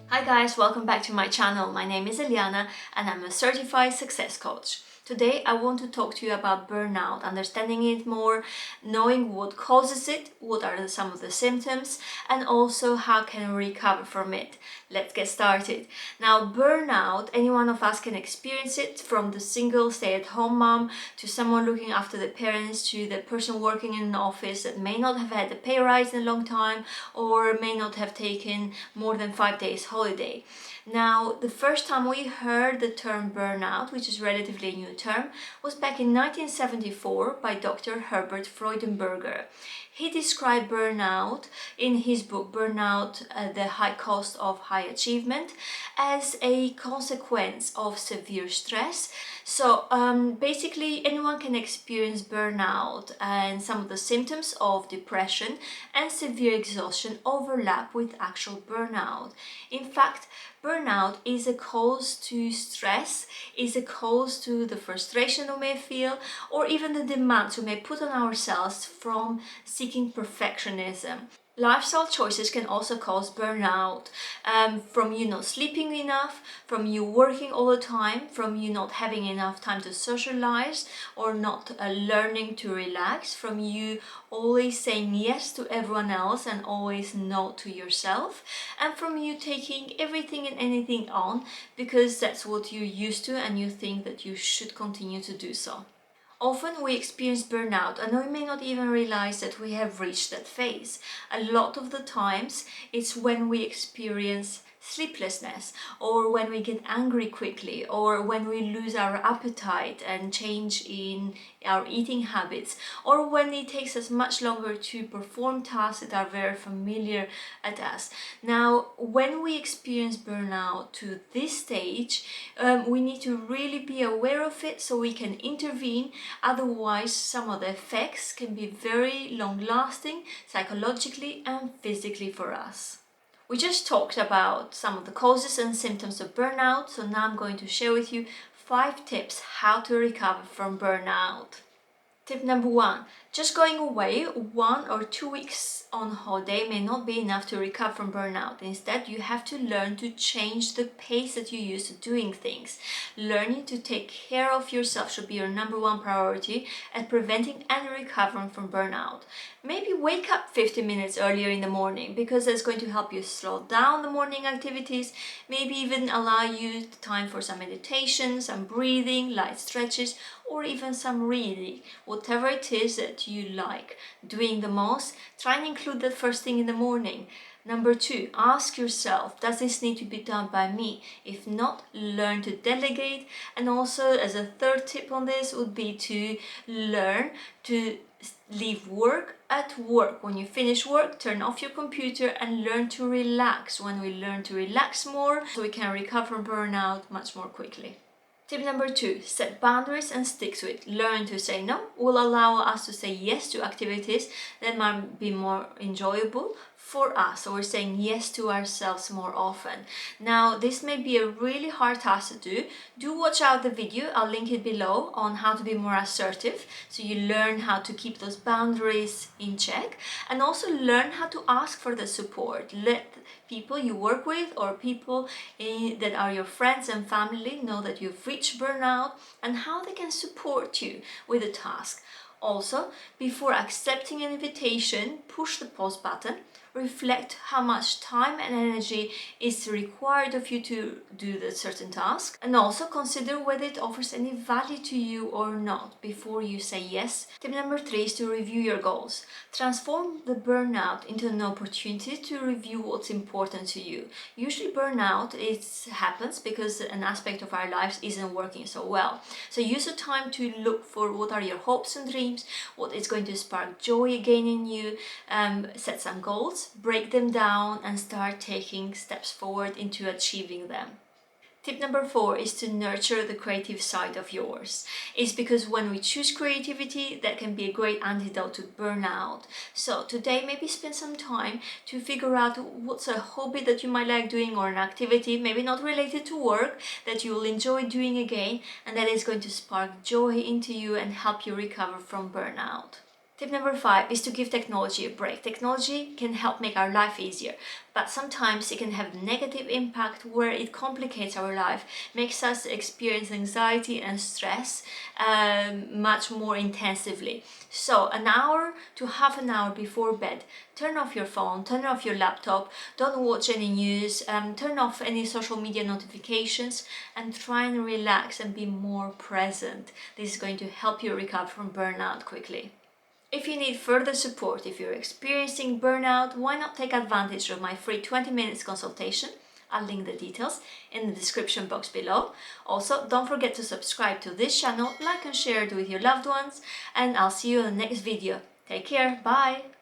Hi guys, welcome back to my channel. My name is Eliana and I'm a certified success coach. Today I want to talk to you about burnout, understanding it more, knowing what causes it, what are some of the symptoms, and also how can we recover from it. Let's get started. Now, burnout, any one of us can experience it, from the single stay-at-home mom to someone looking after the parents to the person working in an office that may not have had a pay rise in a long time or may not have taken more than 5 days holiday. Now, the first time we heard the term burnout, which is relatively a new term, was back in 1974 by Dr. Herbert Freudenberger. He described burnout in his book Burnout, The High Cost of High Achievement, as a consequence of severe stress. So basically anyone can experience burnout, and some of the symptoms of depression and severe exhaustion overlap with actual burnout. In fact, burnout is a cause to stress, is a cause to the frustration we may feel, or even the demands we may put on ourselves from seeking perfectionism. Lifestyle choices can also cause burnout, from you not sleeping enough, from you working all the time, from you not having enough time to socialize or not learning to relax, from you always saying yes to everyone else and always no to yourself, and from you taking everything and anything on because that's what you're used to and you think that you should continue to do so. Often we experience burnout and we may not even realize that we have reached that phase. A lot of the times it's when we experience sleeplessness, or when we get angry quickly, or when we lose our appetite and change in our eating habits, or when it takes us much longer to perform tasks that are very familiar at us. Now, when we experience burnout to this stage, we need to really be aware of it so we can intervene. Otherwise, some of the effects can be very long-lasting psychologically and physically for us. We just talked about some of the causes and symptoms of burnout, so now I'm going to share with you 5 tips how to recover from burnout. Tip number 1. Just going away 1 or 2 weeks on holiday may not be enough to recover from burnout. Instead, you have to learn to change the pace that you use to doing things. Learning to take care of yourself should be your number 1 priority at preventing and recovering from burnout. Maybe wake up 15 minutes earlier in the morning, because that's going to help you slow down the morning activities. Maybe even allow you time for some meditation, some breathing, light stretches, or even some reading. Whatever it is that you like doing the most, try and include that first thing in the morning. Number 2, ask yourself, does this need to be done by me? If not, learn to delegate. And also, as a third tip on this would be to learn to leave work at work. When you finish work, turn off your computer and learn to relax. When we learn to relax more, so we can recover from burnout much more quickly. Tip number 2, set boundaries and stick to it. Learn to say no will allow us to say yes to activities that might be more enjoyable for us. So we're saying yes to ourselves more often. Now, this may be a really hard task to do. Do watch out the video, I'll link it below, on how to be more assertive. So you learn how to keep those boundaries in check, and also learn how to ask for the support. Let people you work with or people that are your friends and family know that you've reached burnout and how they can support you with the task. Also, before accepting an invitation, push the pause button. Reflect how much time and energy is required of you to do the certain task, and also consider whether it offers any value to you or not before you say yes. Tip number 3 is to review your goals. Transform the burnout into an opportunity to review what's important to you. Usually burnout happens because an aspect of our lives isn't working so well. So use the time to look for what are your hopes and dreams, what is going to spark joy again in you, set some goals, break them down and start taking steps forward into achieving them. Tip number 4 is to nurture the creative side of yours. It's because when we choose creativity, that can be a great antidote to burnout. So today, maybe spend some time to figure out what's a hobby that you might like doing, or an activity, maybe not related to work, that you will enjoy doing again, and that is going to spark joy into you and help you recover from burnout. Tip number 5 is to give technology a break. Technology can help make our life easier, but sometimes it can have negative impact where it complicates our life, makes us experience anxiety and stress much more intensively. So an hour to half an hour before bed, turn off your phone, turn off your laptop, don't watch any news, turn off any social media notifications, and try and relax and be more present. This is going to help you recover from burnout quickly. If you need further support, if you're experiencing burnout, why not take advantage of my free 20 minutes consultation? I'll link the details in the description box below. Also, don't forget to subscribe to this channel, like and share it with your loved ones, and I'll see you in the next video. Take care, bye!